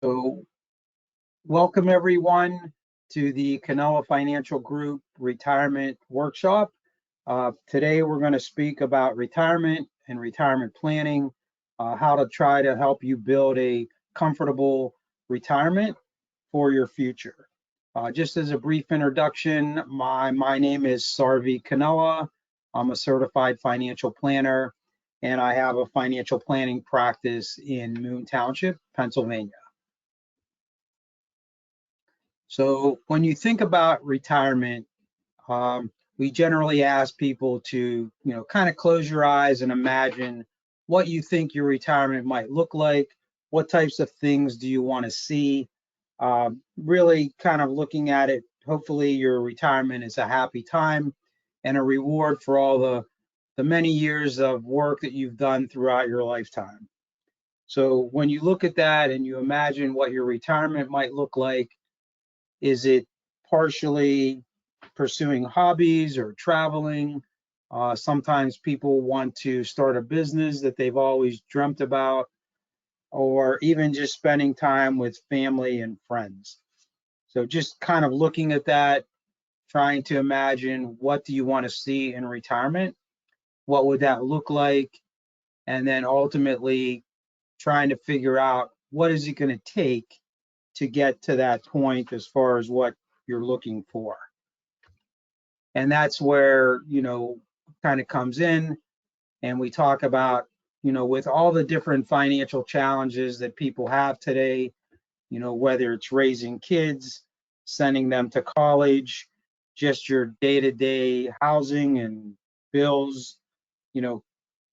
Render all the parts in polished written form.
So welcome everyone to the Canella Financial Group Retirement Workshop. Today we're going to speak about retirement and retirement planning, how to try to help you build a comfortable retirement for your future. Just as a brief introduction, my name is Sarvi Canella. I'm a certified financial planner and I have a financial planning practice in Moon Township, Pennsylvania. So when you think about retirement, we generally ask people to, kind of close your eyes and imagine what you think your retirement might look like. What types of things do you want to see? Really kind of looking at it, hopefully your retirement is a happy time and a reward for all the many years of work that you've done throughout your lifetime. So when you look at that and you imagine what your retirement might look like, is it partially pursuing hobbies or traveling? Sometimes people want to start a business that they've always dreamt about, or even just spending time with family and friends. So just kind of looking at that, trying to imagine what do you want to see in retirement? What would that look like? And then ultimately trying to figure out what is it going to take to get to that point as far as what you're looking for. And that's where, kind of comes in and we talk about, with all the different financial challenges that people have today, whether it's raising kids, sending them to college, just your day-to-day housing and bills,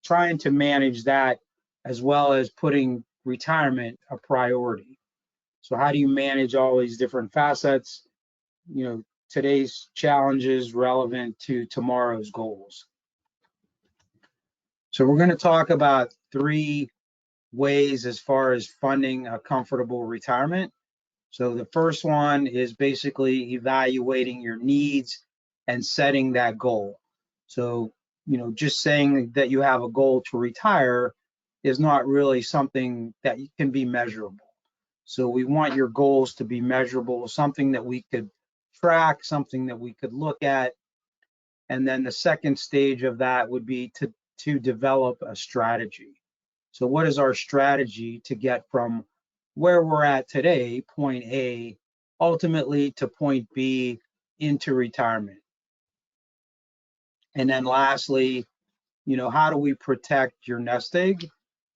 trying to manage that as well as putting retirement a priority. So how do you manage all these different facets? Today's challenges relevant to tomorrow's goals. So we're going to talk about 3 ways as far as funding a comfortable retirement. So the first one is basically evaluating your needs and setting that goal. So, just saying that you have a goal to retire is not really something that can be measurable. So we want your goals to be measurable, something that we could track, something that we could look at. And then the second stage of that would be to develop a strategy. So what is our strategy to get from where we're at today, point A, ultimately to point B into retirement? And then lastly, how do we protect your nest egg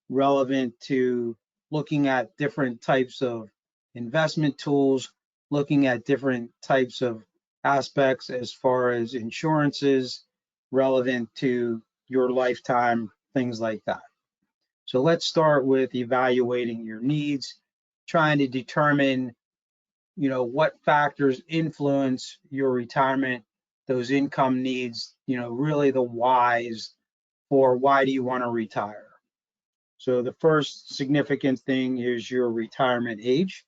relevant to looking at different types of investment tools, looking at different types of aspects as far as insurances relevant to your lifetime, things like that. So let's start with evaluating your needs, trying to determine, what factors influence your retirement, those income needs, really the whys for why do you want to retire. So the first significant thing is your retirement age.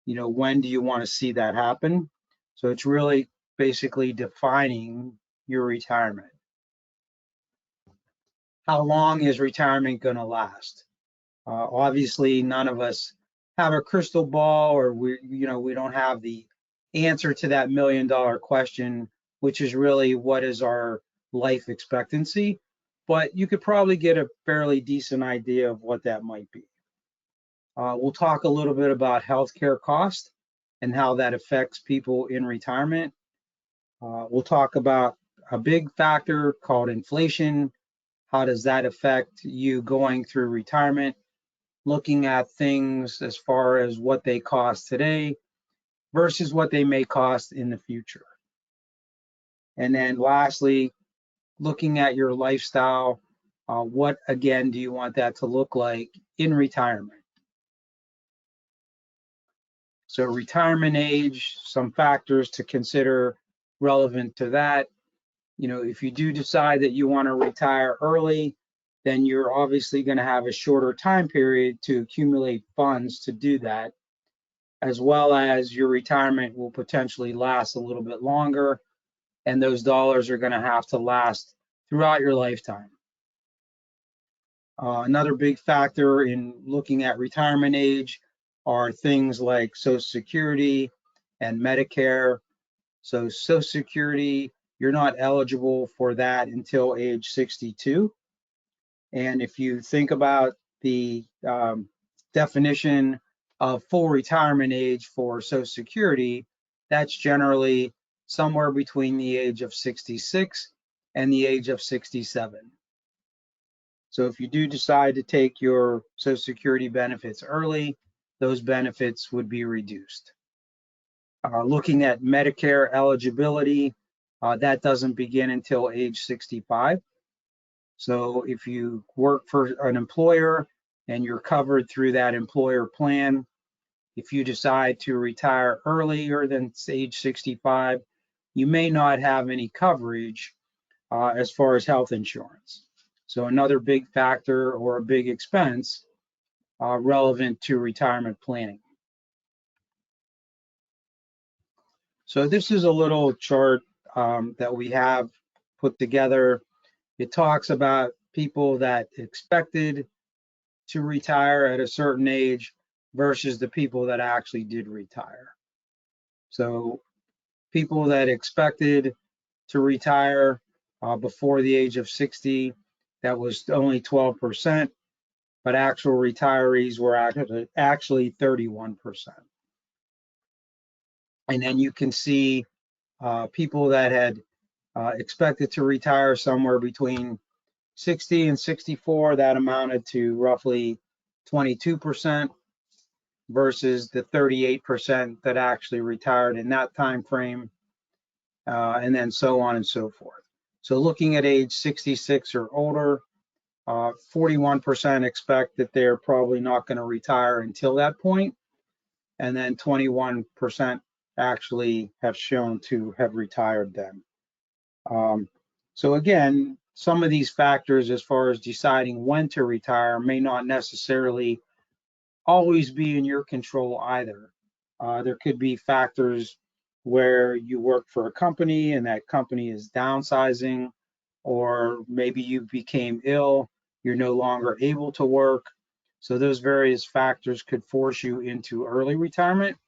When do you want to see that happen? So it's really basically defining your retirement. How long is retirement going to last? Obviously, none of us have a crystal ball, or we don't have the answer to that $1 million question, which is really what is our life expectancy. But you could probably get a fairly decent idea of what that might be. We'll talk a little bit about healthcare cost and how that affects people in retirement. We'll talk about a big factor called inflation. How does that affect you going through retirement? Looking at things as far as what they cost today versus what they may cost in the future. And then lastly, looking at your lifestyle, what again do you want that to look like in retirement? So retirement age, some factors to consider relevant to that. If you do decide that you want to retire early, then you're obviously going to have a shorter time period to accumulate funds to do that, as well as your retirement will potentially last a little bit longer, and those dollars are going to have to last throughout your lifetime. Another big factor in looking at retirement age are things like Social Security and Medicare. So Social Security, you're not eligible for that until age 62. And if you think about the definition of full retirement age for Social Security, that's generally somewhere between the age of 66 and the age of 67. So if you do decide to take your Social Security benefits early, those benefits would be reduced. Looking at Medicare eligibility, that doesn't begin until age 65. So if you work for an employer and you're covered through that employer plan, if you decide to retire earlier than age 65, you may not have any coverage as far as health insurance. So another big factor or a big expense relevant to retirement planning. So this is a little chart that we have put together. It talks about people that expected to retire at a certain age versus the people that actually did retire. So people that expected to retire before the age of 60, that was only 12%, but actual retirees were actually 31%. And then you can see people that had expected to retire somewhere between 60 and 64, that amounted to roughly 22% versus the 38% that actually retired in that time frame, and then so on and so forth. So looking at age 66 or older, 41% expect that they're probably not going to retire until that point, and then 21% actually have shown to have retired then. So again, some of these factors as far as deciding when to retire may not necessarily always be in your control either. There could be factors where you work for a company and that company is downsizing, or maybe you became ill, you're no longer able to work. So those various factors could force you into early retirement,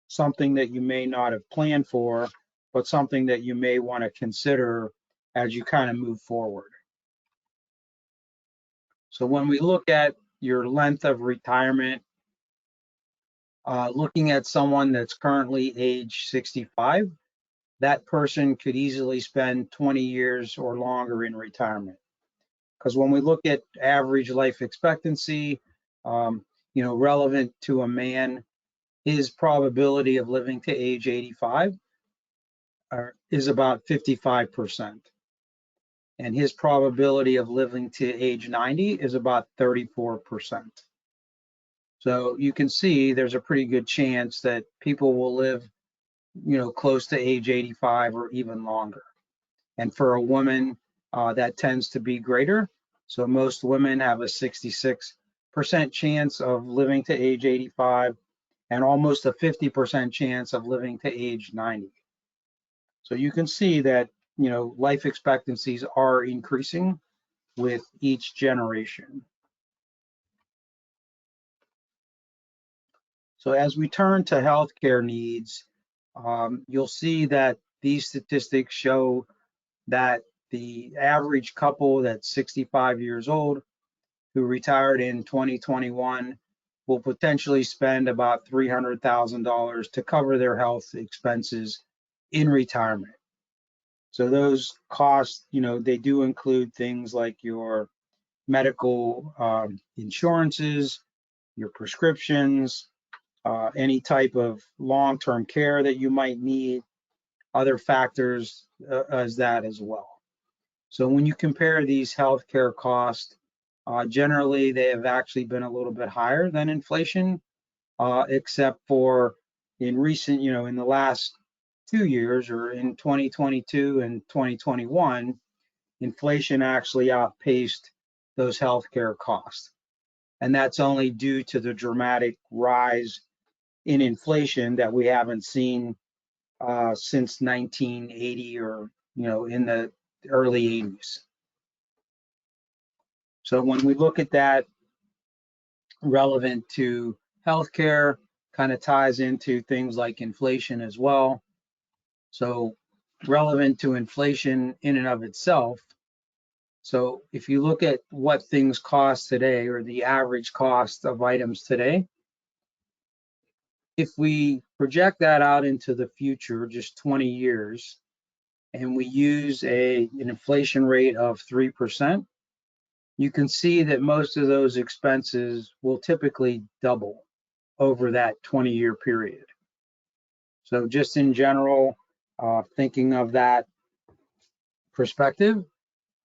something that you may not have planned for, but something that you may want to consider as you kind of move forward. So when we look at your length of retirement, looking at someone that's currently age 65, that person could easily spend 20 years or longer in retirement. Because when we look at average life expectancy, relevant to a man, his probability of living to age 85 is about 55%. And his probability of living to age 90 is about 34%. So you can see there's a pretty good chance that people will live, close to age 85 or even longer. And for a woman, that tends to be greater. So most women have a 66% chance of living to age 85 and almost a 50% chance of living to age 90. So you can see that, life expectancies are increasing with each generation. So as we turn to healthcare needs, you'll see that these statistics show that the average couple that's 65 years old who retired in 2021 will potentially spend about $300,000 to cover their health expenses in retirement. So those costs, they do include things like your medical insurances, your prescriptions, any type of long-term care that you might need, other factors as that as well. So when you compare these healthcare costs, generally they have actually been a little bit higher than inflation, except for in recent, in the last 2 years or in 2022 and 2021, inflation actually outpaced those healthcare costs. And that's only due to the dramatic rise in inflation that we haven't seen since 1980 or, in the early 80s. So when we look at that relevant to healthcare, kind of ties into things like inflation as well. So relevant to inflation in and of itself. So if you look at what things cost today, or the average cost of items today, if we project that out into the future, just 20 years, and we use an inflation rate of 3%, you can see that most of those expenses will typically double over that 20-year period. So just in general, thinking of that perspective,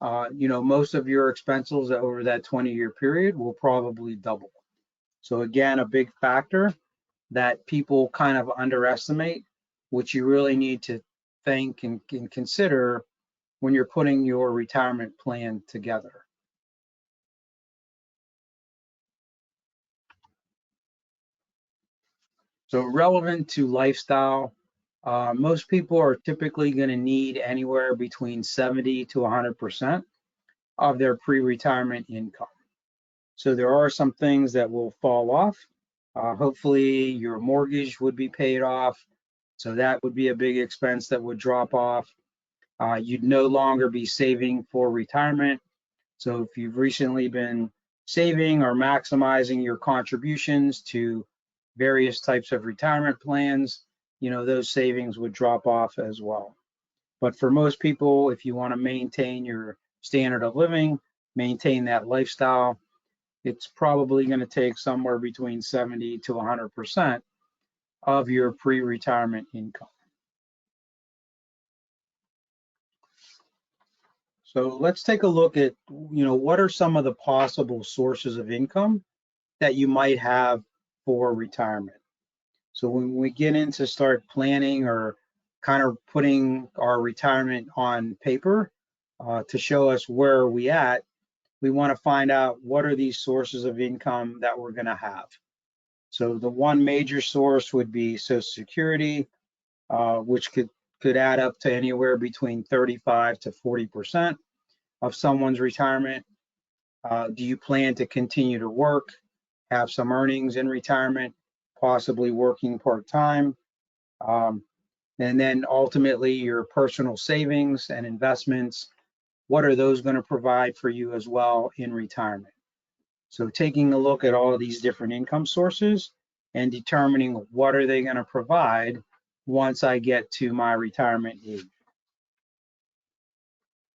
most of your expenses over that 20-year period will probably double. So again, a big factor that people kind of underestimate, which you really need to think and consider when you're putting your retirement plan together. So relevant to lifestyle, most people are typically going to need anywhere between 70 to 100% of their pre-retirement income. So there are some things that will fall off. Hopefully your mortgage would be paid off. So that would be a big expense that would drop off. You'd no longer be saving for retirement. So if you've recently been saving or maximizing your contributions to various types of retirement plans, those savings would drop off as well. But for most people, if you want to maintain your standard of living, maintain that lifestyle, it's probably going to take somewhere between 70 to 100% of your pre-retirement income. So let's take a look at, what are some of the possible sources of income that you might have for retirement. So when we get into start planning or kind of putting our retirement on paper to show us where are we at, we want to find out what are these sources of income that we're going to have. So the one major source would be Social Security, which could add up to anywhere between 35 to 40% of someone's retirement. Do you plan to continue to work, have some earnings in retirement, possibly working part-time? And then ultimately your personal savings and investments, what are those going to provide for you as well in retirement? So taking a look at all of these different income sources and determining what are they going to provide once I get to my retirement age.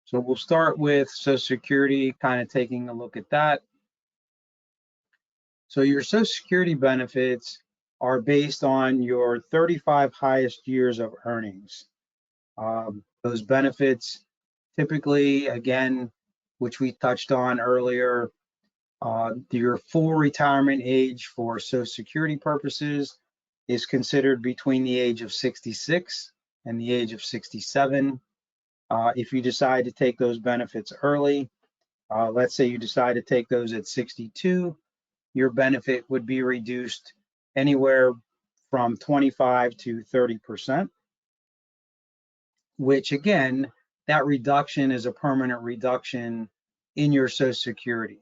So we'll start with Social Security, kind of taking a look at that. So your Social Security benefits are based on your 35 highest years of earnings. Those benefits typically, again, which we touched on earlier, your full retirement age for Social Security purposes is considered between the age of 66 and the age of 67. If you decide to take those benefits early, let's say you decide to take those at 62, your benefit would be reduced anywhere from 25 to 30%, which again, that reduction is a permanent reduction in your Social Security.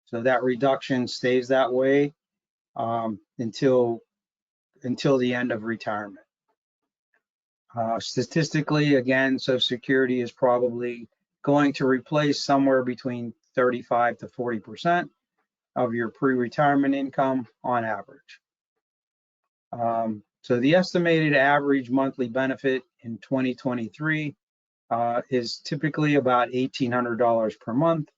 So that reduction stays that way until the end of retirement. Statistically, again, Social Security is probably going to replace somewhere between 35 to 40% of your pre-retirement income on average. So the estimated average monthly benefit in 2023 is typically about $1,800 per month.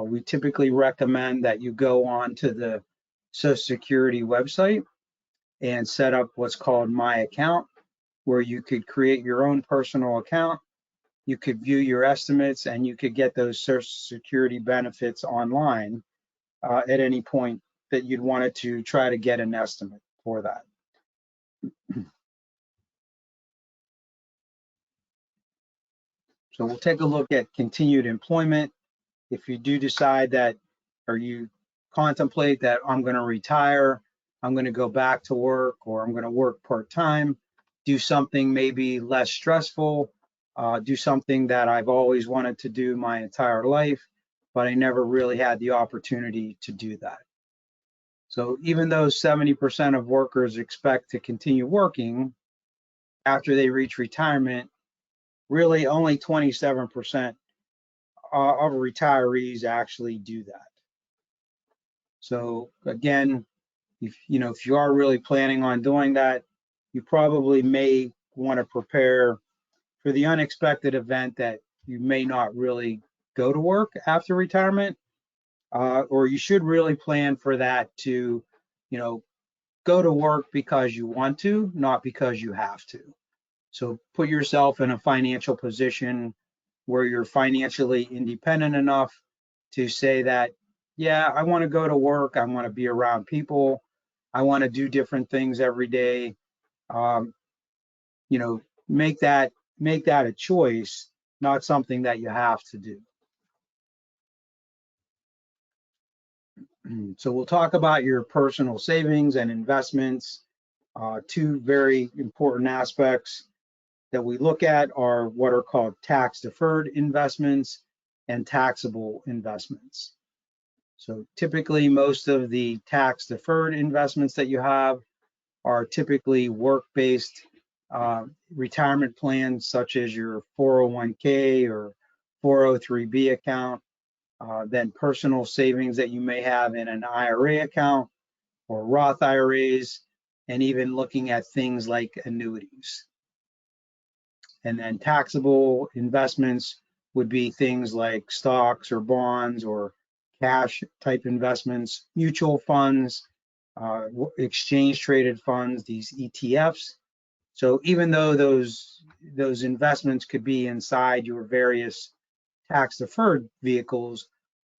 We typically recommend that you go on to the Social Security website and set up what's called My Account, where you could create your own personal account. You could view your estimates and you could get those Social Security benefits online at any point that you'd wanted to try to get an estimate for that. So we'll take a look at continued employment. If you do decide that, or you contemplate that I'm going to retire, I'm going to go back to work, or I'm going to work part-time, do something maybe less stressful, do something that I've always wanted to do my entire life, but I never really had the opportunity to do that. So even though 70% of workers expect to continue working after they reach retirement, really only 27% of retirees actually do that. So again, if you are really planning on doing that, you probably may want to prepare for the unexpected event that you may not really go to work after retirement, or you should really plan for that to, you know, go to work because you want to, not because you have to. So put yourself in a financial position where you're financially independent enough to say that, yeah, I want to go to work, I want to be around people, I want to do different things every day. Um, you know, make that a choice, not something that you have to do. So we'll talk about your personal savings and investments. Two very important aspects that we look at are what are called tax deferred investments and taxable investments. So typically most of the tax deferred investments that you have are typically work-based retirement plans, such as your 401k or 403b account, then personal savings that you may have in an IRA account or Roth IRAs, and even looking at things like annuities. And then taxable investments would be things like stocks or bonds or cash type investments, mutual funds, exchange traded funds, these ETFs. So even though those investments could be inside your various tax deferred vehicles,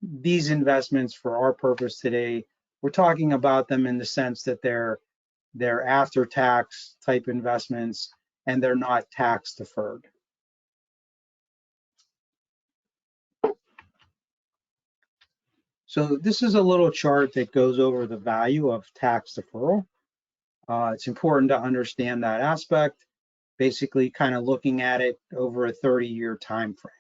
these investments for our purpose today, we're talking about them in the sense that they're after tax type investments and they're not tax deferred. So this is a little chart that goes over the value of tax deferral. It's important to understand that aspect, basically kind of looking at it over a 30-year time frame.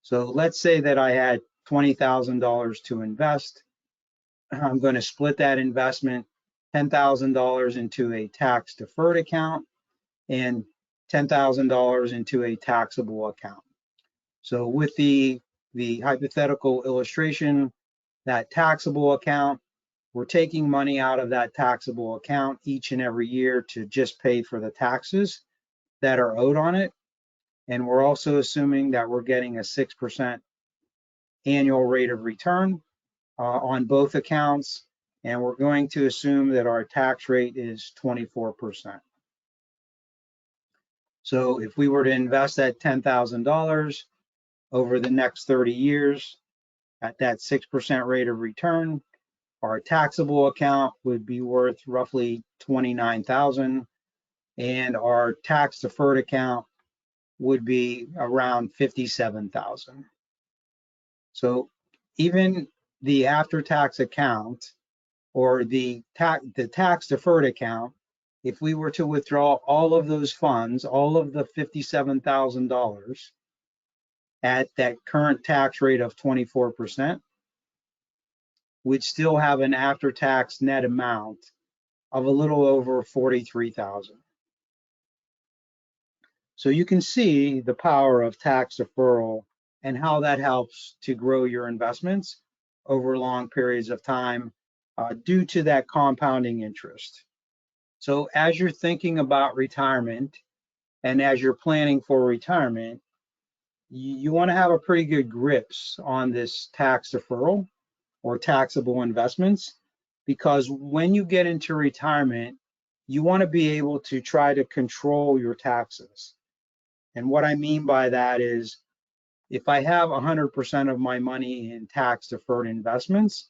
So let's say that I had $20,000 to invest. I'm going to split that investment, $10,000 into a tax deferred account and $10,000 into a taxable account. So with the hypothetical illustration, that taxable account, we're taking money out of that taxable account each and every year to just pay for the taxes that are owed on it. And we're also assuming that we're getting a 6% annual rate of return on both accounts. And we're going to assume that our tax rate is 24%. So if we were to invest that $10,000 over the next 30 years at that 6% rate of return, our taxable account would be worth roughly $29,000 and our tax deferred account would be around $57,000. So even the after-tax account or the tax deferred account, if we were to withdraw all of those funds, all of the $57,000 at that current tax rate of 24%, we'd still have an after-tax net amount of a little over $43,000. So you can see the power of tax deferral and how that helps to grow your investments over long periods of time due to that compounding interest. So as you're thinking about retirement and as you're planning for retirement, you want to have a pretty good grips on this tax deferral or taxable investments, because when you get into retirement, you want to be able to try to control your taxes. And what I mean by that is if I have 100% of my money in tax deferred investments,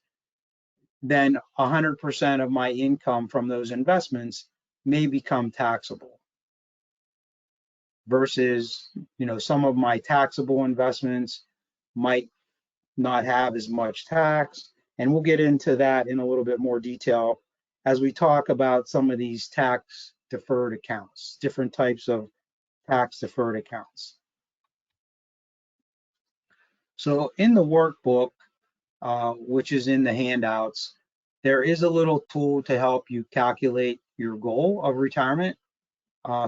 then 100% of my income from those investments may become taxable versus, some of my taxable investments might not have as much tax. And we'll get into that in a little bit more detail as we talk about some of these tax deferred accounts, different types of tax deferred accounts. So in the workbook, which is in the handouts, There is a little tool to help you calculate your goal of retirement,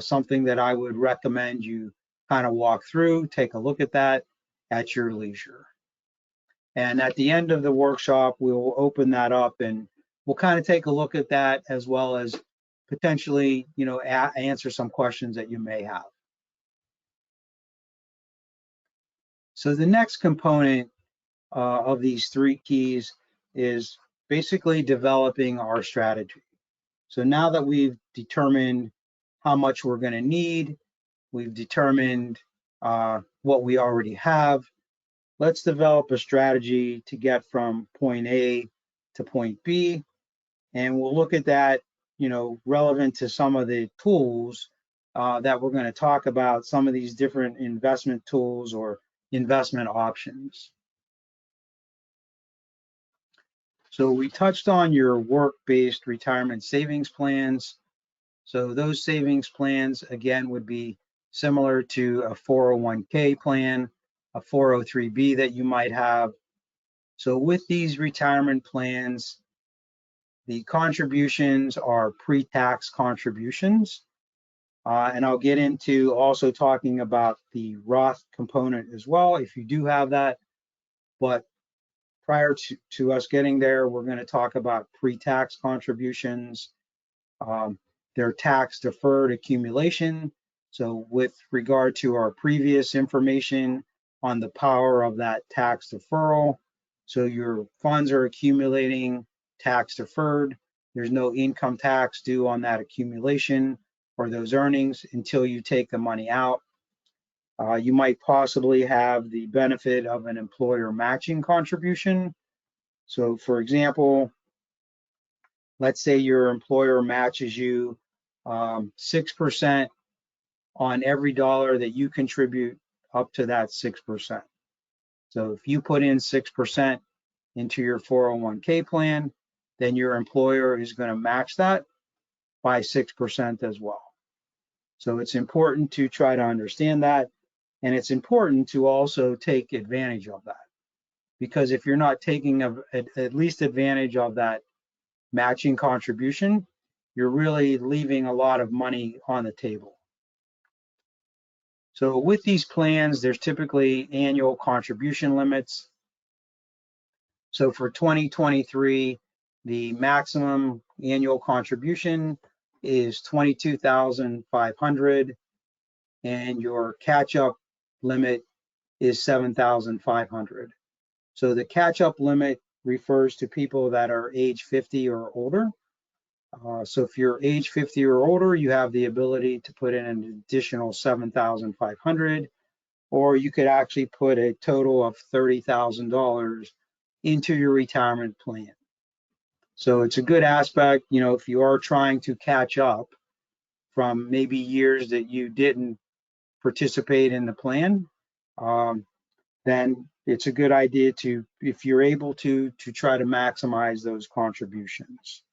something that I would recommend you kind of walk through, take a look at that at your leisure. And at the end of the workshop, we'll open that up and we'll kind of take a look at that as well as potentially, answer some questions that you may have. So the next component of these three keys is basically developing our strategy. So now that we've determined how much we're going to need, we've determined what we already have, let's develop a strategy to get from point A to point B. And we'll look at that, relevant to some of the tools that we're going to talk about, some of these different investment tools or investment options. So we touched on your work-based retirement savings plans. So those savings plans, again, would be similar to a 401k plan, a 403b that you might have. So with these retirement plans, the contributions are pre-tax contributions. And I'll get into also talking about the Roth component as well, if you do have that. But prior to us getting there, we're going to talk about pre-tax contributions. Their tax deferred accumulation. So with regard to our previous information on the power of that tax deferral, so your funds are accumulating tax deferred. There's no income tax due on that accumulation or those earnings until you take the money out. You might possibly have the benefit of an employer matching contribution. So for example, let's say your employer matches you 6% on every dollar that you contribute up to that 6%. So if you put in 6% into your 401k plan, then your employer is going to match that by 6% as well. So it's important to try to understand that. And it's important to also take advantage of that. Because if you're not taking at least advantage of that matching contribution, you're really leaving a lot of money on the table. So with these plans, there's typically annual contribution limits. So for 2023, the maximum annual contribution is $22,500 and your catch-up limit is $7,500. So the catch-up limit refers to people that are age 50 or older. So if you're age 50 or older, you have the ability to put in an additional $7,500, or you could actually put a total of $30,000 into your retirement plan. So it's a good aspect, if you are trying to catch up from maybe years that you didn't participate in the plan, then it's a good idea to, if you're able to try to maximize those contributions.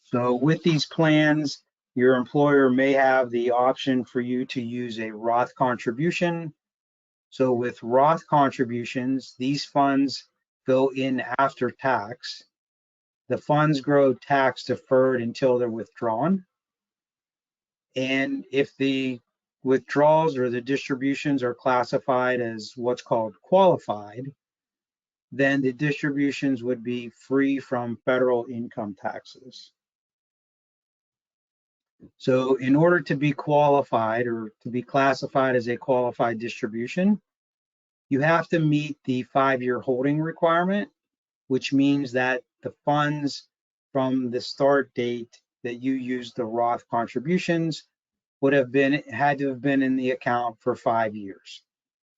So with these plans, your employer may have the option for you to use a Roth contribution. So with Roth contributions, these funds go in after tax. The funds grow tax deferred until they're withdrawn. And if the withdrawals or the distributions are classified as what's called qualified, then the distributions would be free from federal income taxes. So in order to be qualified or to be classified as a qualified distribution, you have to meet the 5-year holding requirement, which means that the funds from the start date that you used the Roth contributions would have had to have been in the account for 5 years.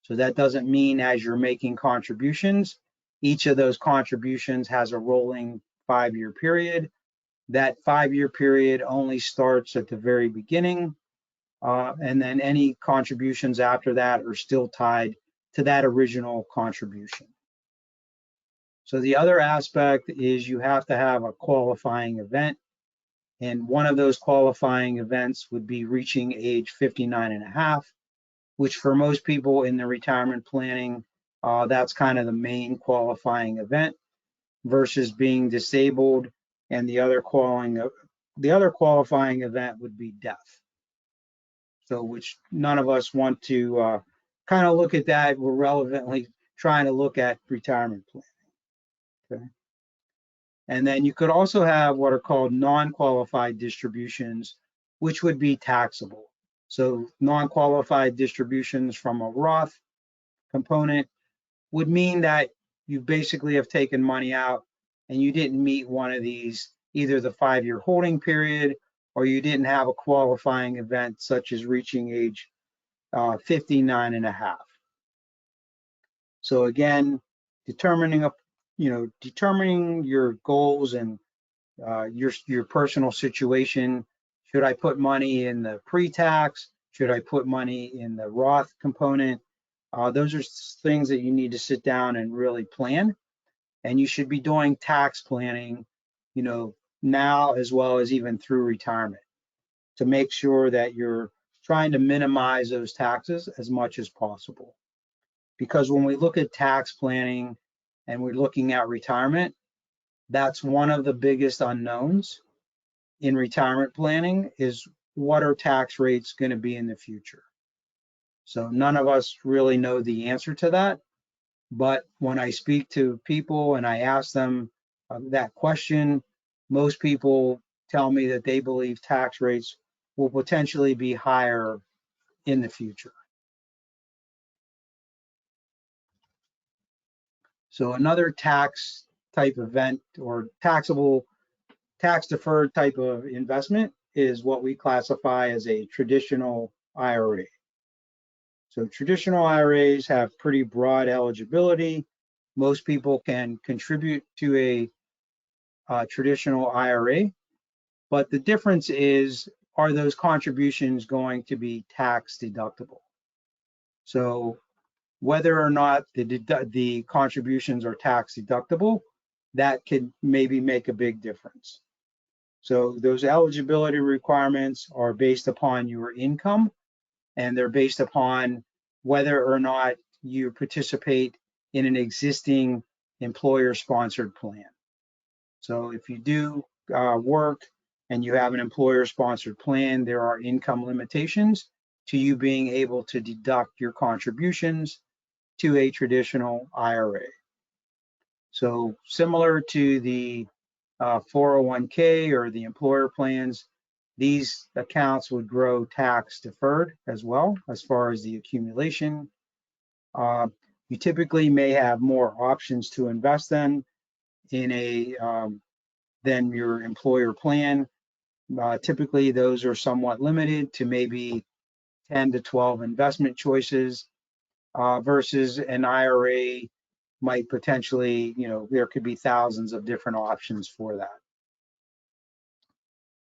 So that doesn't mean as you're making contributions, each of those contributions has a rolling 5-year period. That 5-year period only starts at the very beginning, and then any contributions after that are still tied to that original contribution. So the other aspect is you have to have a qualifying event, and one of those qualifying events would be reaching age 59 and a half, which for most people in the retirement planning That's kind of the main qualifying event versus being disabled, and the other qualifying event would be death. So which none of us want to kind of look at that. We're relevantly trying to look at retirement plan. Okay. And then you could also have what are called non-qualified distributions, which would be taxable. So non-qualified distributions from a Roth component would mean that you basically have taken money out and you didn't meet one of these, either the 5-year holding period or you didn't have a qualifying event such as reaching age 59 and a half. So again, determining your goals and your personal situation. Should I put money in the pre-tax? Should I put money in the Roth component? Those are things that you need to sit down and really plan. And you should be doing tax planning, now as well as even through retirement to make sure that you're trying to minimize those taxes as much as possible. Because when we look at tax planning and we're looking at retirement, that's one of the biggest unknowns in retirement planning is what are tax rates going to be in the future? So none of us really know the answer to that. But when I speak to people and I ask them that question, most people tell me that they believe tax rates will potentially be higher in the future. So another tax type event or tax deferred type of investment is what we classify as a traditional IRA. So traditional IRAs have pretty broad eligibility. Most people can contribute to a traditional IRA, but the difference is, are those contributions going to be tax deductible? So whether or not the contributions are tax deductible, that could maybe make a big difference. So those eligibility requirements are based upon your income, and they're based upon whether or not you participate in an existing employer-sponsored plan. So if you do work and you have an employer-sponsored plan, there are income limitations to you being able to deduct your contributions to a traditional IRA. So similar to the 401k or the employer plans, these accounts would grow tax deferred as well as far as the accumulation. You typically may have more options to invest in than your employer plan. Typically, those are somewhat limited to maybe 10 to 12 investment choices versus an IRA might potentially, there could be thousands of different options for that.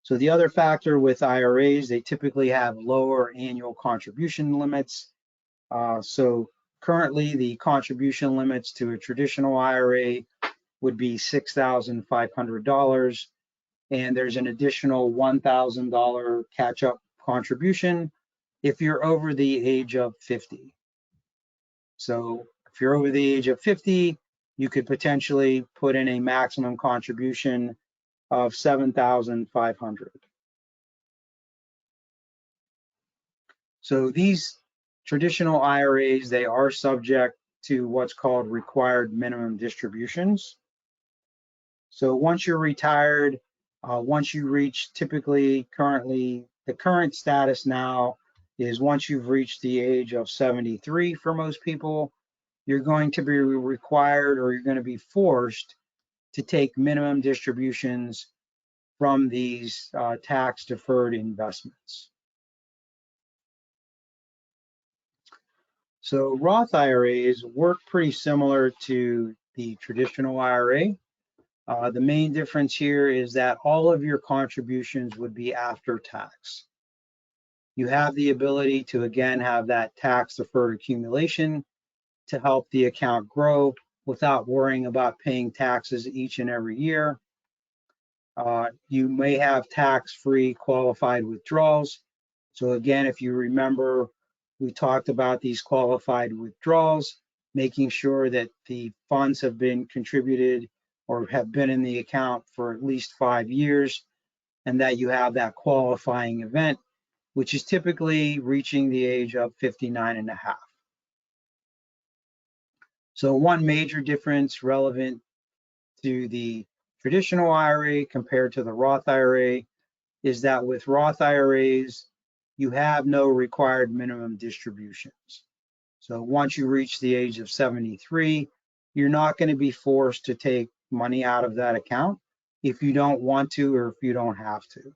So the other factor with IRAs, they typically have lower annual contribution limits. So currently the contribution limits to a traditional IRA would be $6,500. And there's an additional $1,000 catch-up contribution if you're over the age of 50. So if you're over the age of 50, you could potentially put in a maximum contribution of $7,500. So these traditional IRAs, they are subject to what's called required minimum distributions. So once you're retired, once you reach the current status now is once you've reached the age of 73 for most people, you're going to be required or you're going to be forced to take minimum distributions from these tax deferred investments. So Roth IRAs work pretty similar to the traditional IRA. The main difference here is that all of your contributions would be after tax. You have the ability to, again, have that tax deferred accumulation to help the account grow without worrying about paying taxes each and every year. You may have tax-free qualified withdrawals. So again, if you remember, we talked about these qualified withdrawals. making sure that the funds have been contributed or have been in the account for at least 5 years, and that you have that qualifying event, which is typically reaching the age of 59 and a half. So one major difference relevant to the traditional IRA compared to the Roth IRA is that with Roth IRAs, you have no required minimum distributions. So once you reach the age of 73, you're not going to be forced to take money out of that account if you don't want to or if you don't have to.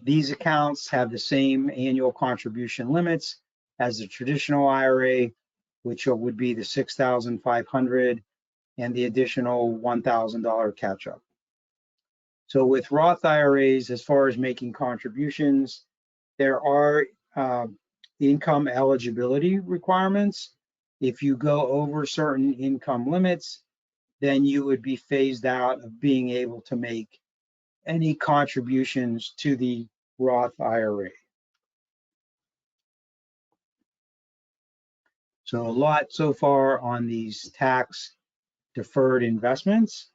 These accounts have the same annual contribution limits as the traditional IRA, which would be the $6,500 and the additional $1,000 catch-up. So with Roth IRAs, as far as making contributions, there are income eligibility requirements. If you go over certain income limits, then you would be phased out of being able to make any contributions to the Roth IRA. So a lot so far on these tax deferred investments.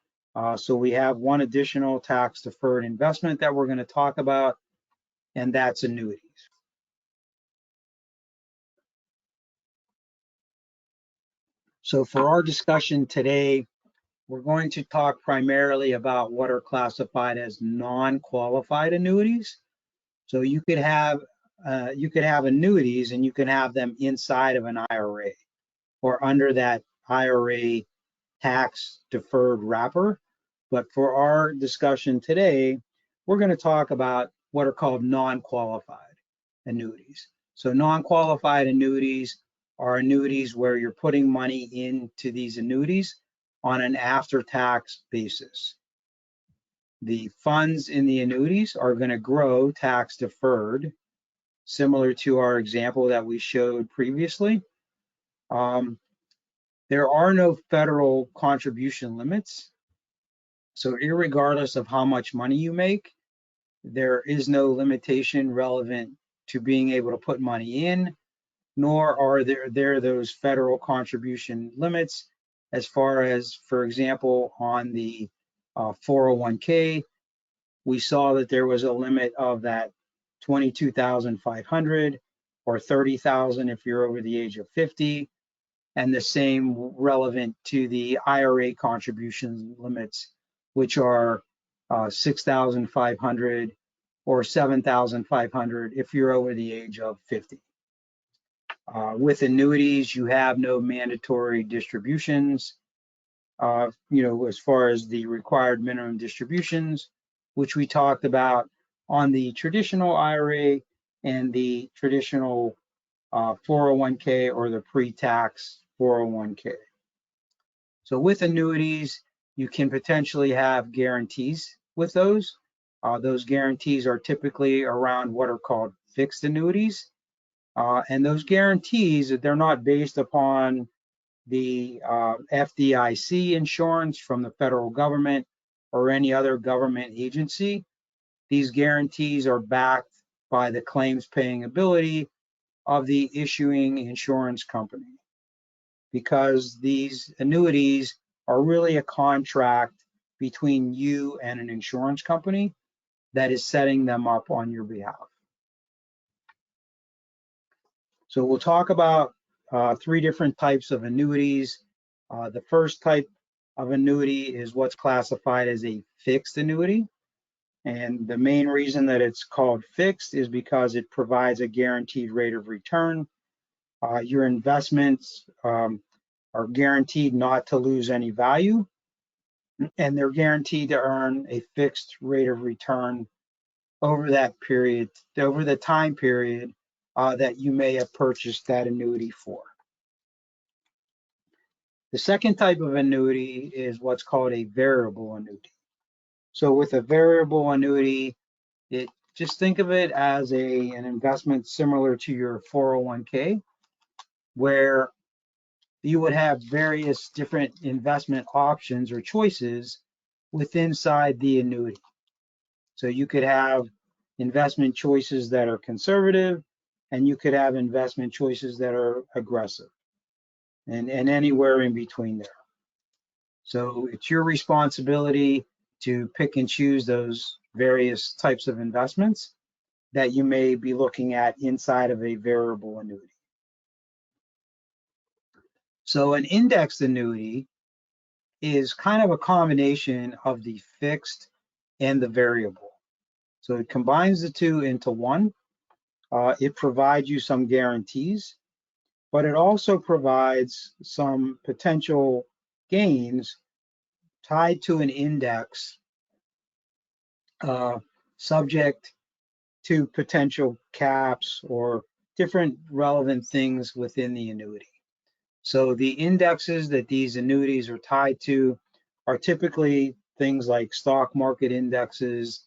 So we have one additional tax deferred investment that we're going to talk about, and that's annuities. So for our discussion today, we're going to talk primarily about what are classified as non-qualified annuities. So you could have annuities, and you can have them inside of an IRA or under that IRA tax deferred wrapper. But for our discussion today, we're going to talk about what are called non-qualified annuities. So non-qualified annuities are annuities where you're putting money into these annuities on an after-tax basis. The funds in the annuities are going to grow tax deferred, similar to our example that we showed previously. There are no federal contribution limits. So irregardless of how much money you make, there is no limitation relevant to being able to put money in, nor are there those federal contribution limits as far as, for example, on the 401k, we saw that there was a limit of that 22,500 or 30,000 if you're over the age of 50, and the same relevant to the IRA contribution limits, which are 6,500 or 7,500 if you're over the age of 50. With annuities, you have no mandatory distributions, as far as the required minimum distributions, which we talked about on the traditional IRA and the traditional 401k or the pre-tax 401k. So with annuities, you can potentially have guarantees with those. Those guarantees are typically around what are called fixed annuities. And those guarantees, they're not based upon the FDIC insurance from the federal government or any other government agency. These guarantees are backed by the claims paying ability of the issuing insurance company, because these annuities are really a contract between you and an insurance company that is setting them up on your behalf. So we'll talk about three different types of annuities. The first type of annuity is what's classified as a fixed annuity. And the main reason that it's called fixed is because it provides a guaranteed rate of return. Your investments are guaranteed not to lose any value, and they're guaranteed to earn a fixed rate of return over that period, over the time period that you may have purchased that annuity for. The second type of annuity is what's called a variable annuity. So with a variable annuity, just think of it as an investment similar to your 401k, where you would have various different investment options or choices within the annuity. So you could have investment choices that are conservative, and you could have investment choices that are aggressive. and anywhere in between there. So it's your responsibility to pick and choose those various types of investments that you may be looking at inside of a variable annuity. So an indexed annuity is kind of a combination of the fixed and the variable. So it combines the two into one. It provides you some guarantees, but it also provides some potential gains tied to an index, subject to potential caps or different relevant things within the annuity. So the indexes that these annuities are tied to are typically things like stock market indexes,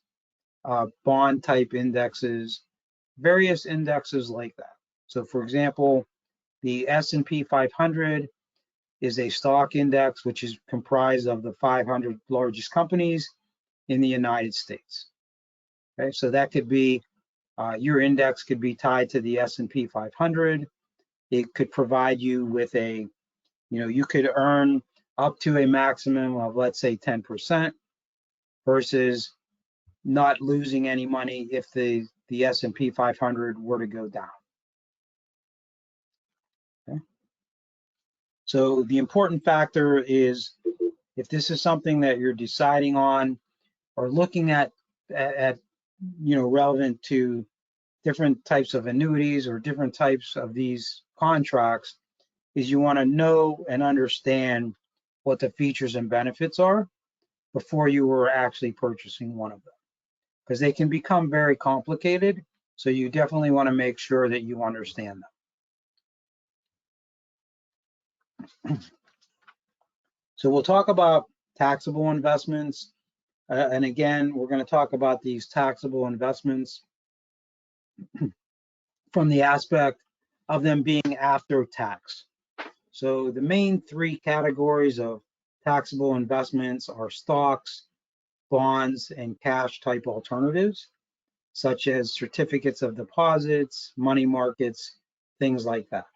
bond type indexes, various indexes like that. So for example, the S&P 500 is a stock index which is comprised of the 500 largest companies in the United States. Okay, so that could be your index could be tied to the S&P 500. It could provide you with a, you could earn up to a maximum of, let's say, 10% versus not losing any money if the S&P 500 were to go down. Okay. So the important factor is if this is something that you're deciding on or looking at relevant to different types of annuities or different types of these contracts, is you want to know and understand what the features and benefits are before you were actually purchasing one of them, because they can become very complicated. So you definitely want to make sure that you understand them. So we'll talk about taxable investments. And again, we're going to talk about these taxable investments from the aspect of them being after tax. So the main three categories of taxable investments are stocks, bonds, and cash type alternatives, such as certificates of deposits, money markets, things like that.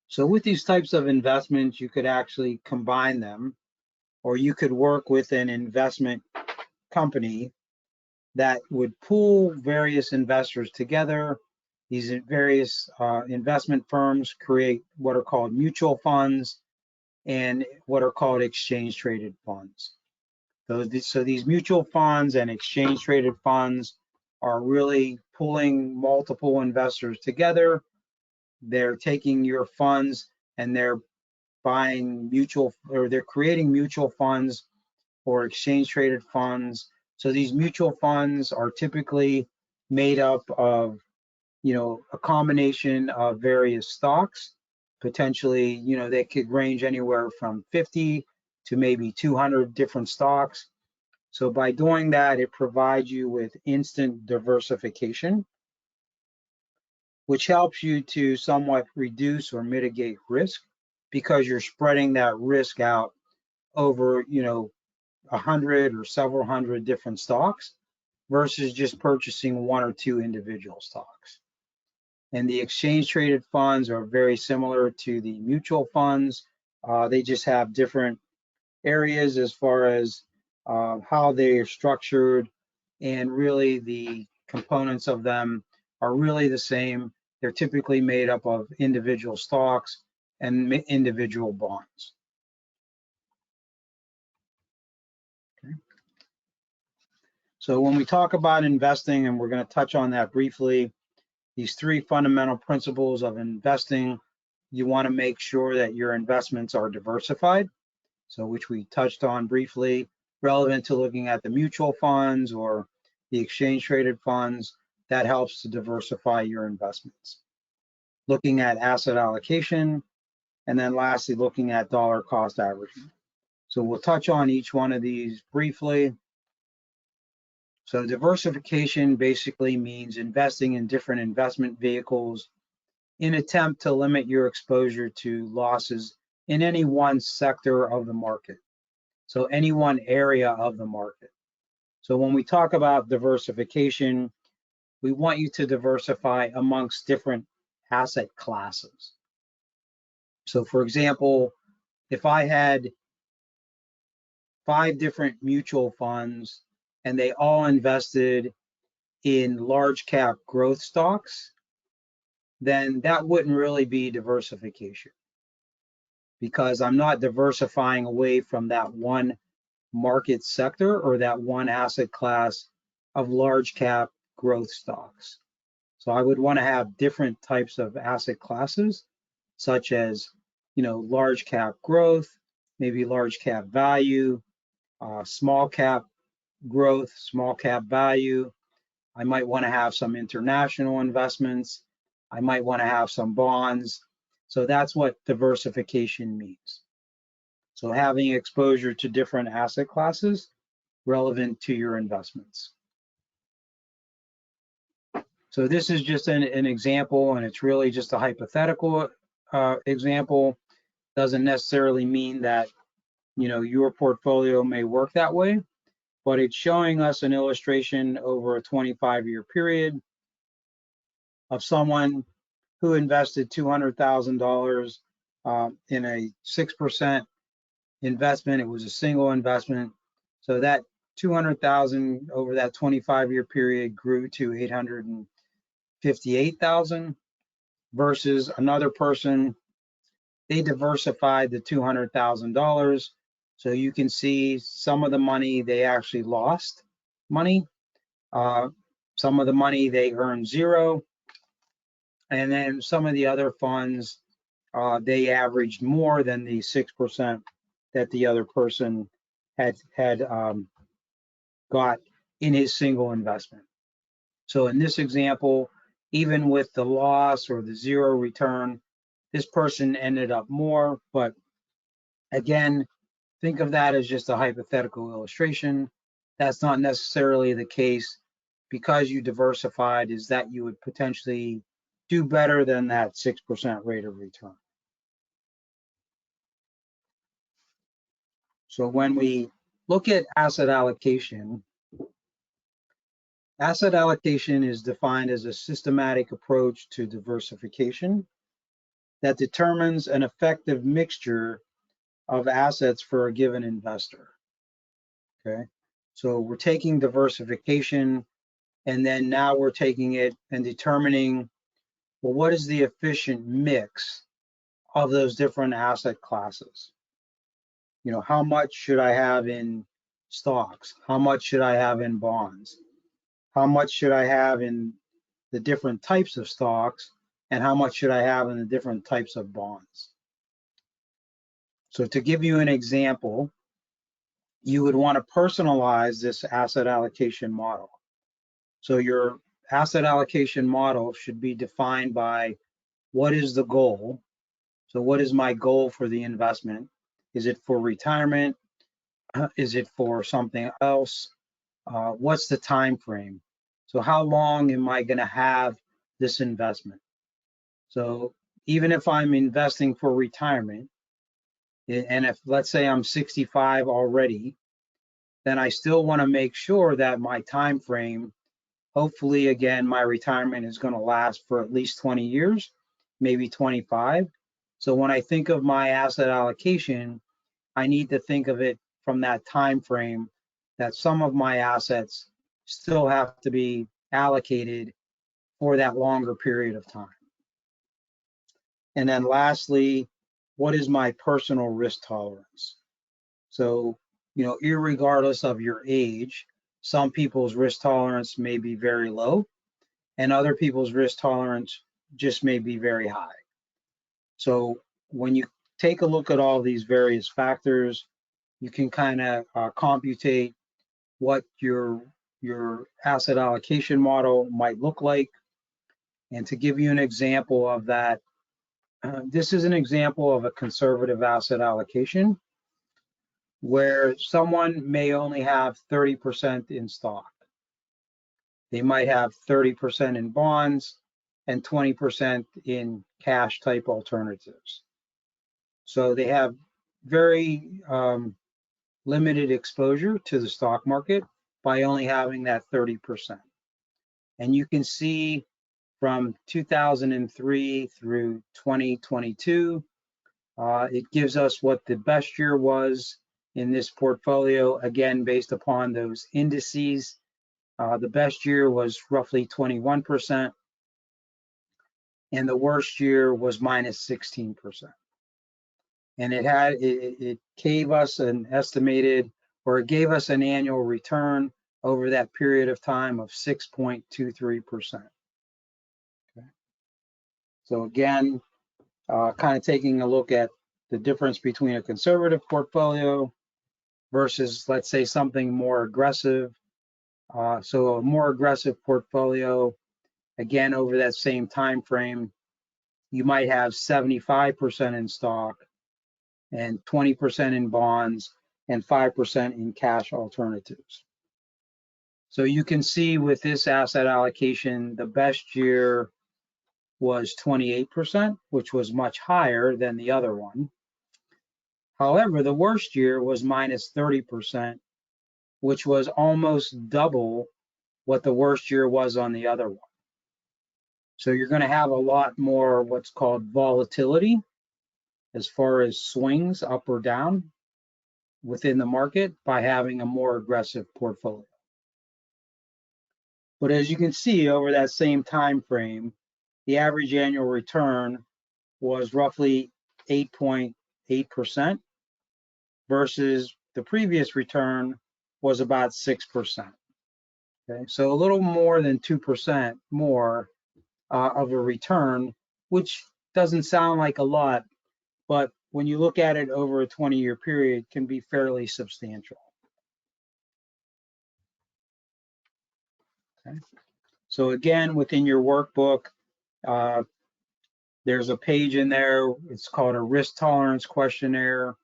So with these types of investments, you could actually combine them, or you could work with an investment company that would pool various investors together. These various investment firms create what are called mutual funds and what are called exchange traded funds. So these mutual funds and exchange traded funds are really pulling multiple investors together. They're taking your funds and they're they're creating mutual funds or exchange traded funds. So these mutual funds are typically made up of, a combination of various stocks. Potentially, they could range anywhere from 50 to maybe 200 different stocks. So by doing that, it provides you with instant diversification, which helps you to somewhat reduce or mitigate risk because you're spreading that risk out over, 100 or several hundred different stocks versus just purchasing one or two individual stocks. And the exchange traded funds are very similar to the mutual funds. They just have different areas as far as how they are structured, and really the components of them are really the same. They're typically made up of individual stocks and individual bonds. Okay. So when we talk about investing, and we're going to touch on that briefly, these three fundamental principles of investing, you want to make sure that your investments are diversified. So which we touched on briefly, relevant to looking at the mutual funds or the exchange traded funds, that helps to diversify your investments. Looking at asset allocation, and then lastly, looking at dollar cost averaging. So we'll touch on each one of these briefly. So diversification basically means investing in different investment vehicles in attempt to limit your exposure to losses in any one sector of the market. So any one area of the market. So when we talk about diversification, we want you to diversify amongst different asset classes. So for example, if I had 5 different mutual funds and they all invested in large cap growth stocks, then that wouldn't really be diversification, because I'm not diversifying away from that one market sector or that one asset class of large cap growth stocks. So I would want to have different types of asset classes, such as, large cap growth, maybe large cap value, small cap growth, small cap value. I might want to have some international investments. I might want to have some bonds. So that's what diversification means. So having exposure to different asset classes relevant to your investments. So this is just an example, and it's really just a hypothetical example. Doesn't necessarily mean that your portfolio may work that way, but it's showing us an illustration over a 25-year period of someone who invested $200,000 in a 6% investment. It was a single investment. So that 200,000 over that 25-year period grew to 858,000 versus another person. They diversified the $200,000. So you can see some of the money they actually lost money. Some of the money they earned zero. And then some of the other funds, they averaged more than the 6% that the other person had got in his single investment. So in this example, even with the loss or the zero return, this person ended up more. But again, think of that as just a hypothetical illustration. That's not necessarily the case. Because you diversified, is that you would potentially do better than that 6% rate of return. So when we look at asset allocation is defined as a systematic approach to diversification that determines an effective mixture of assets for a given investor. Okay, so we're taking diversification, and then now we're taking it and determining, well, what is the efficient mix of those different asset classes? How much should I have in stocks? How much should I have in bonds? How much should I have in the different types of stocks? And how much should I have in the different types of bonds? So to give you an example, you would want to personalize this asset allocation model. So your asset allocation model should be defined by what is the goal? So what is my goal for the investment? Is it for retirement? Is it for something else? What's the time frame? So how long am I going to have this investment? So even if I'm investing for retirement, and if let's say I'm 65 already, then I still want to make sure that my time frame, hopefully again, my retirement is going to last for at least 20 years, maybe 25. So when I think of my asset allocation, I need to think of it from that time frame, that some of my assets still have to be allocated for that longer period of time. And then lastly, what is my personal risk tolerance? So, irregardless of your age, some people's risk tolerance may be very low, and other people's risk tolerance just may be very high. So when you take a look at all these various factors, you can kind of computate what your asset allocation model might look like. And to give you an example of that, this is an example of a conservative asset allocation where someone may only have 30% in stock. They might have 30% in bonds and 20% in cash type alternatives. So they have very limited exposure to the stock market by only having that 30%. And you can see from 2003 through 2022, it gives us what the best year was in this portfolio, again, based upon those indices. The best year was roughly 21%, and the worst year was minus 16%. And it gave us an estimated, or it gave us an annual return over that period of time of 6.23%. Okay. So again, kind of taking a look at the difference between a conservative portfolio versus, let's say, something more aggressive. So a more aggressive portfolio, again, over that same time frame, you might have 75% in stock and 20% in bonds and 5% in cash alternatives. So you can see with this asset allocation, the best year was 28%, which was much higher than the other one. However, the worst year was minus 30%, which was almost double what the worst year was on the other one. So you're going to have a lot more what's called volatility as far as swings up or down within the market by having a more aggressive portfolio. But as you can see over that same time frame, the average annual return was roughly 8.8% versus the previous return was about 6%. Okay, so a little more than 2% more of a return, which doesn't sound like a lot, but when you look at it over a 20-year period, can be fairly substantial. Okay. So again, within your workbook, there's a page in there. It's called a risk tolerance questionnaire.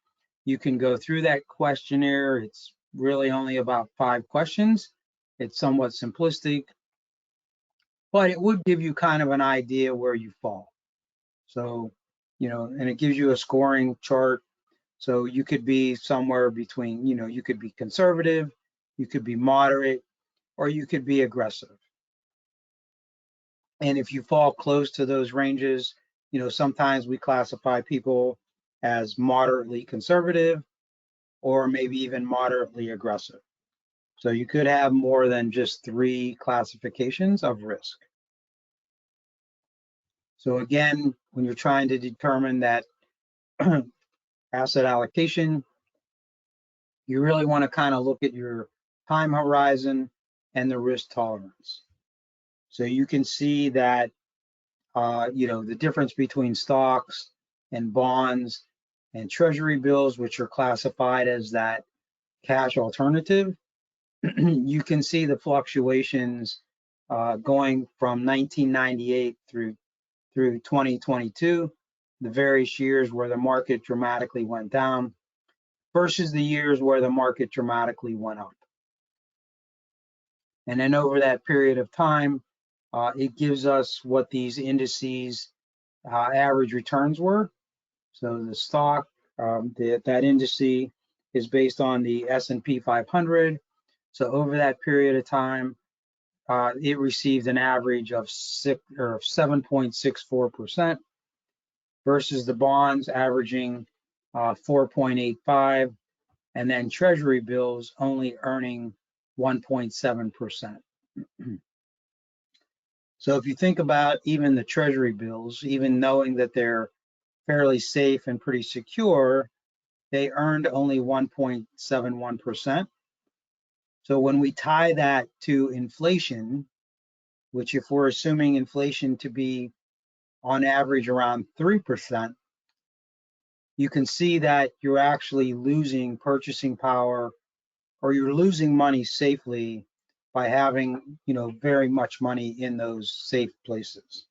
You can go through that questionnaire. It's really only about 5 questions. It's somewhat simplistic, but it would give you kind of an idea where you fall. So, and it gives you a scoring chart. So you could be somewhere between, you could be conservative, you could be moderate, or you could be aggressive. And if you fall close to those ranges, sometimes we classify people as moderately conservative or maybe even moderately aggressive. So you could have more than just 3 classifications of risk. So again, when you're trying to determine that asset allocation, you really want to kind of look at your time horizon and the risk tolerance. So you can see that, the difference between stocks and bonds and treasury bills, which are classified as that cash alternative, you can see the fluctuations going from 1998 through 2022, the various years where the market dramatically went down versus the years where the market dramatically went up. And then over that period of time, it gives us what these indices average returns were. So the stock, that indice is based on the S&P 500. So over that period of time, it received an average of 7.64% versus the bonds averaging 4.85, and then treasury bills only earning 1.7%. So if you think about even the treasury bills, even knowing that they're fairly safe and pretty secure, they earned only 1.71%. So when we tie that to inflation, which if we're assuming inflation to be on average around 3%, you can see that you're actually losing purchasing power, or you're losing money safely by having, very much money in those safe places.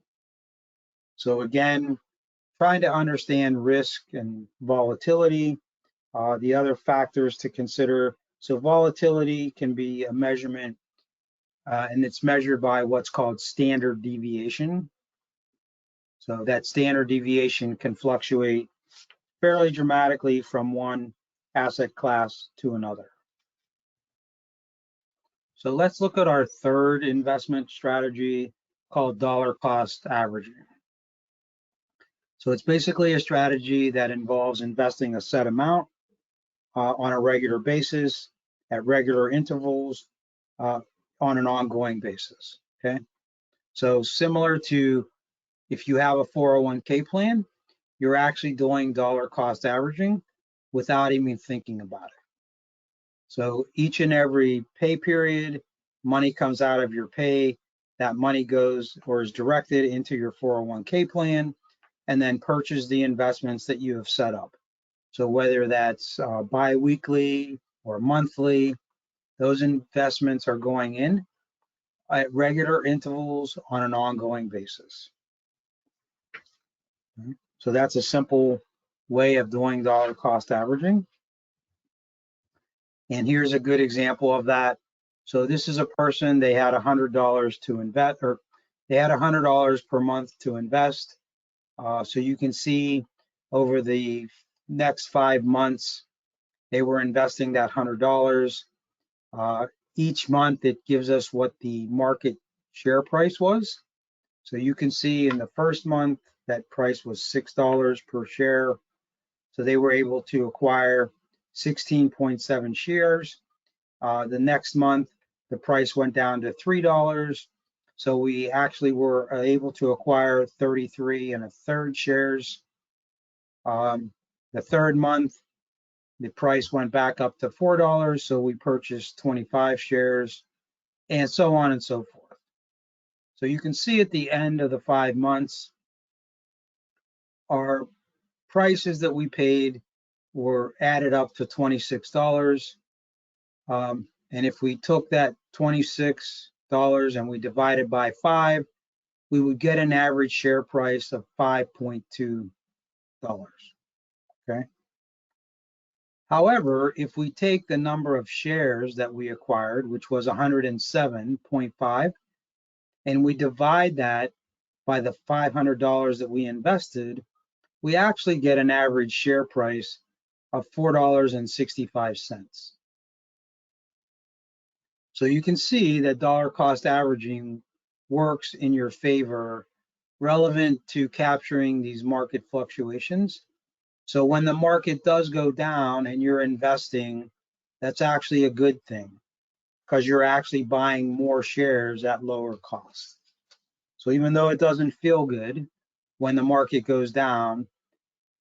So again, trying to understand risk and volatility, the other factors to consider. So volatility can be a measurement, and it's measured by what's called standard deviation. So that standard deviation can fluctuate fairly dramatically from one asset class to another. So let's look at our third investment strategy called dollar cost averaging. So it's basically a strategy that involves investing a set amount on a regular basis at regular intervals uh, on an ongoing basis. Okay. So similar to if you have a 401k plan, you're actually doing dollar cost averaging without even thinking about it. So each and every pay period, money comes out of your pay, that money goes or is directed into your 401k plan, and then purchase the investments that you have set up. So whether that's bi-weekly or monthly, those investments are going in at regular intervals on an ongoing basis. So that's a simple way of doing dollar cost averaging. And here's a good example of that. So this is a person, they had $100 to invest, or they had $100 per month to invest. So you can see over the next 5 months, they were investing that $100. Each month, it gives us what the market share price was. So you can see in the first month, that price was $6 per share. So they were able to acquire 16.7 shares. The next month, the price went down to $3. So we actually were able to acquire 33 and a third shares. The third month, the price went back up to $4. So we purchased 25 shares and so on and so forth. So you can see at the end of the 5 months, our prices that we paid were added up to $26. And if we took that $26 and we divided by 5, we would get an average share price of $5.2. Okay. However, if we take the number of shares that we acquired, which was 107.5, and we divide that by the $500 that we invested, we actually get an average share price of $4.65. So you can see that dollar cost averaging works in your favor, relevant to capturing these market fluctuations. So when the market does go down and you're investing, that's actually a good thing because you're actually buying more shares at lower cost. So even though it doesn't feel good when the market goes down,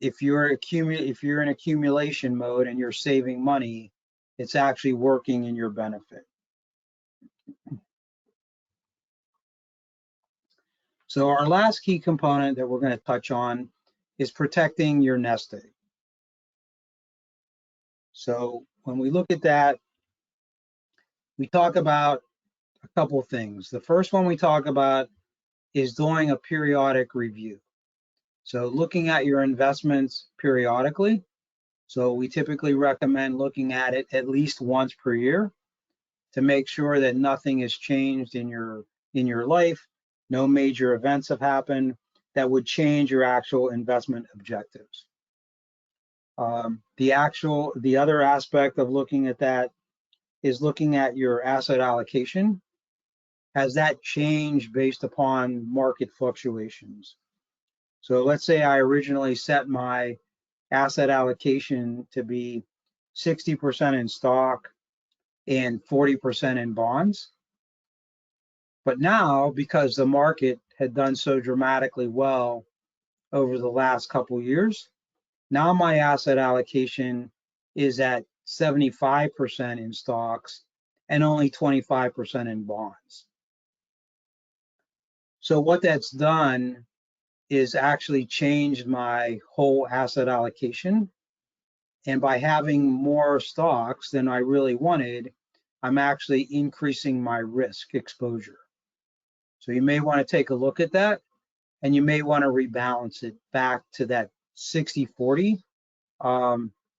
if you're in accumulation mode and you're saving money, it's actually working in your benefit. So our last key component that we're going to touch on is protecting your nest egg. So when we look at that, we talk about a couple of things. The first one we talk about is doing a periodic review. So looking at your investments periodically. So we typically recommend looking at it at least once per year to make sure that nothing has changed in your life, no major events have happened that would change your actual investment objectives. The other aspect of looking at that is looking at your asset allocation. Has that changed based upon market fluctuations? So let's say I originally set my asset allocation to be 60% in stock and 40% in bonds. But now, because the market had done so dramatically well over the last couple of years, now my asset allocation is at 75% in stocks and only 25% in bonds. So what that's done is actually changed my whole asset allocation. And by having more stocks than I really wanted, I'm actually increasing my risk exposure. So you may want to take a look at that, and you may want to rebalance it back to that 60-40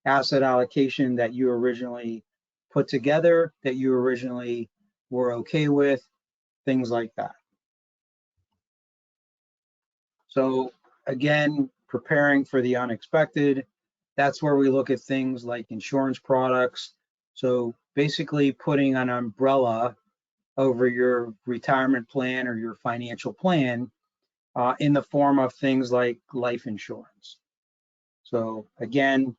asset allocation that you originally put together, that you originally were okay with, things like that. So again, preparing for the unexpected, that's where we look at things like insurance products. So basically putting an umbrella over your retirement plan or your financial plan in the form of things like life insurance. So again,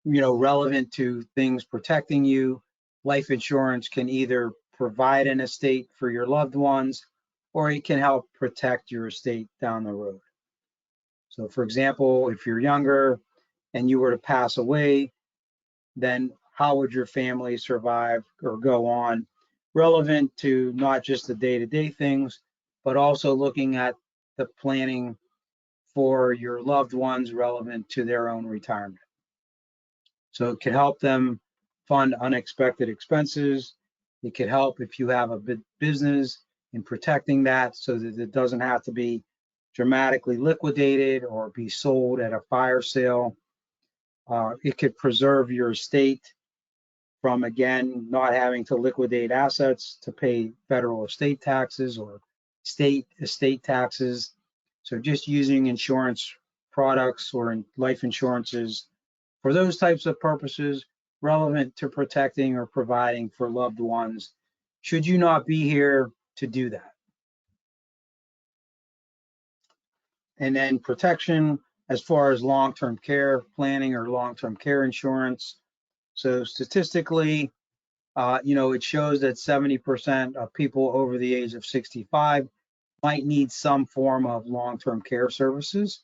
relevant to things protecting you, life insurance can either provide an estate for your loved ones, or it can help protect your estate down the road. So for example, if you're younger and you were to pass away, then how would your family survive or go on? Relevant to not just the day-to-day things, but also looking at the planning for your loved ones relevant to their own retirement. So it could help them fund unexpected expenses. It could help if you have a business in protecting that so that it doesn't have to be dramatically liquidated or be sold at a fire sale. It could preserve your estate from, again, not having to liquidate assets to pay federal estate taxes or state estate taxes. So just using insurance products or life insurances for those types of purposes relevant to protecting or providing for loved ones, should you not be here to do that. And then protection as far as long-term care planning or long-term care insurance. So statistically, it shows that 70% of people over the age of 65 might need some form of long-term care services.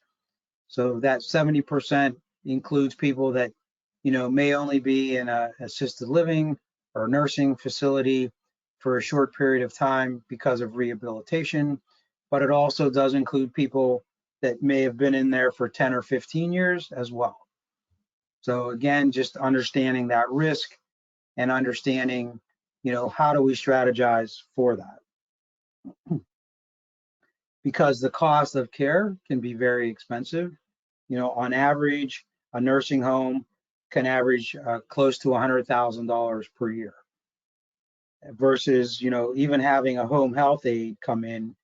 So that 70% includes people that, may only be in a assisted living or nursing facility for a short period of time because of rehabilitation, but it also does include people that may have been in there for 10 or 15 years as well. So again, just understanding that risk and understanding, how do we strategize for that? Because the cost of care can be very expensive. On average, a nursing home can average close to $100,000 per year versus, even having a home health aide come in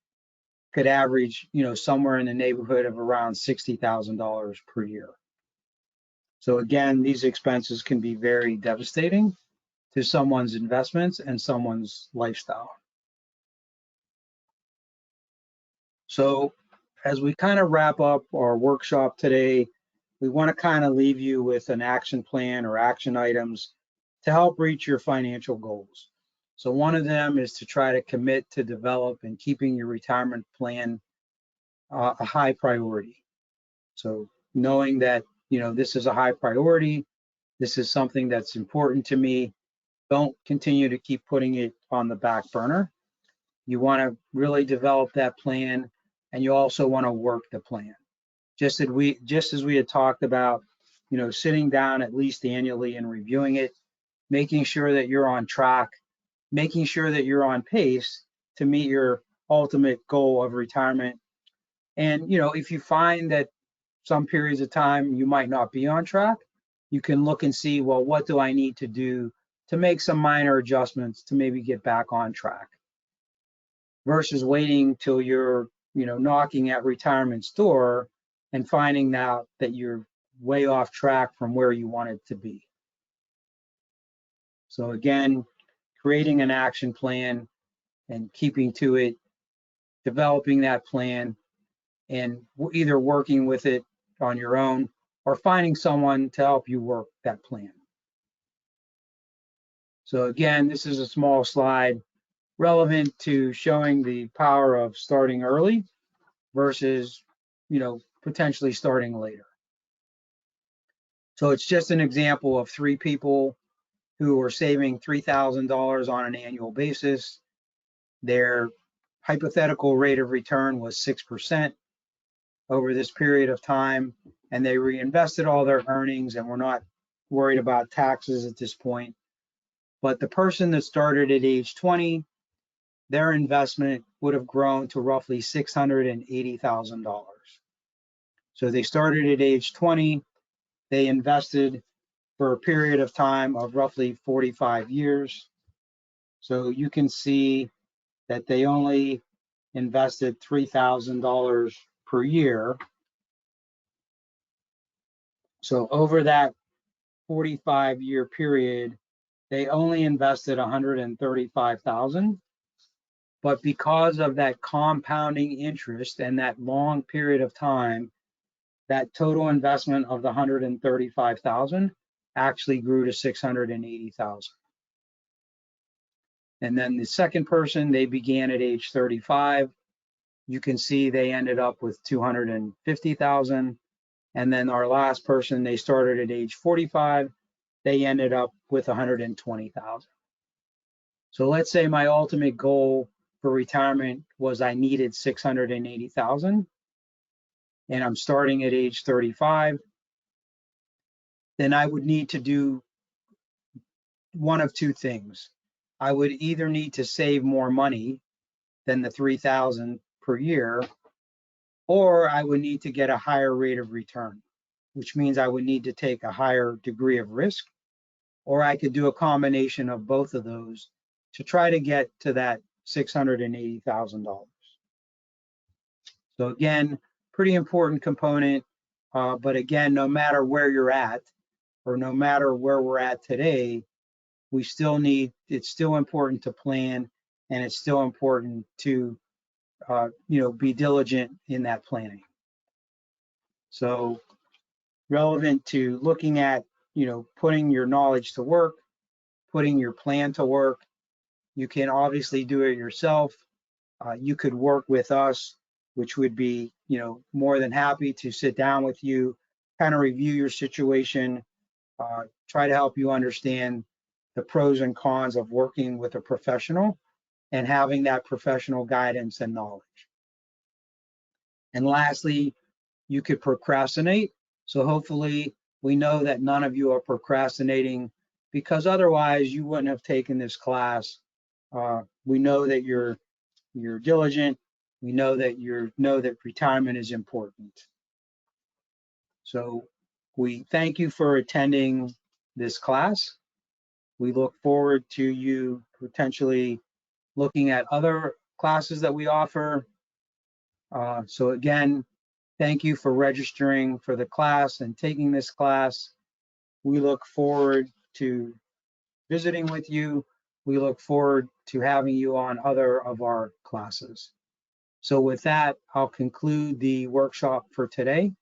could average, somewhere in the neighborhood of around $60,000 per year. So again, these expenses can be very devastating to someone's investments and someone's lifestyle. So as we kind of wrap up our workshop today, we want to kind of leave you with an action plan or action items to help reach your financial goals. So one of them is to try to commit to develop and keeping your retirement plan a high priority. So knowing that, this is a high priority, this is something that's important to me, don't continue to keep putting it on the back burner. You want to really develop that plan, and you also want to work the plan. Just as we had talked about, sitting down at least annually and reviewing it, making sure that you're on track, making sure that you're on pace to meet your ultimate goal of retirement. And, if you find that some periods of time you might not be on track, you can look and see, well, what do I need to do to make some minor adjustments to maybe get back on track versus waiting till you're, knocking at retirement's door and finding out that you're way off track from where you want it to be. So again, creating an action plan and keeping to it, developing that plan, and either working with it on your own or finding someone to help you work that plan. So again, this is a small slide relevant to showing the power of starting early versus, potentially starting later. So it's just an example of 3 people who are saving $3,000 on an annual basis. Their hypothetical rate of return was 6% over this period of time, and they reinvested all their earnings and were not worried about taxes at this point. But the person that started at age 20, their investment would have grown to roughly $680,000. So they started at age 20, they invested for a period of time of roughly 45 years. So you can see that they only invested $3,000 per year. So over that 45-year period, They only invested 135,000, but because of that compounding interest and that long period of time, that total investment of the 135,000 actually grew to 680,000. And then the second person, they began at age 35. You can see they ended up with 250,000. And then our last person, they started at age 45. They ended up with 120,000. So let's say my ultimate goal for retirement was I needed 680,000 and I'm starting at age 35. Then I would need to do one of two things. I would either need to save more money than the 3,000 per year, or I would need to get a higher rate of return, which means I would need to take a higher degree of risk, or I could do a combination of both of those to try to get to that $680,000. So again, pretty important component. But again, no matter where you're at, or no matter where we're at today, we still need, it's still important to plan, and it's still important to be diligent in that planning. So relevant to looking at, putting your knowledge to work, putting your plan to work. You can obviously do it yourself. You could work with us, which would be, more than happy to sit down with you, kind of review your situation, try to help you understand the pros and cons of working with a professional and having that professional guidance and knowledge. And lastly, you could procrastinate. So hopefully we know that none of you are procrastinating, because otherwise you wouldn't have taken this class. We know that you're diligent. We know that retirement is important. So we thank you for attending this class. We look forward to you potentially looking at other classes that we offer. So again, thank you for registering for the class and taking this class. We look forward to visiting with you. We look forward to having you on other of our classes. So with that, I'll conclude the workshop for today.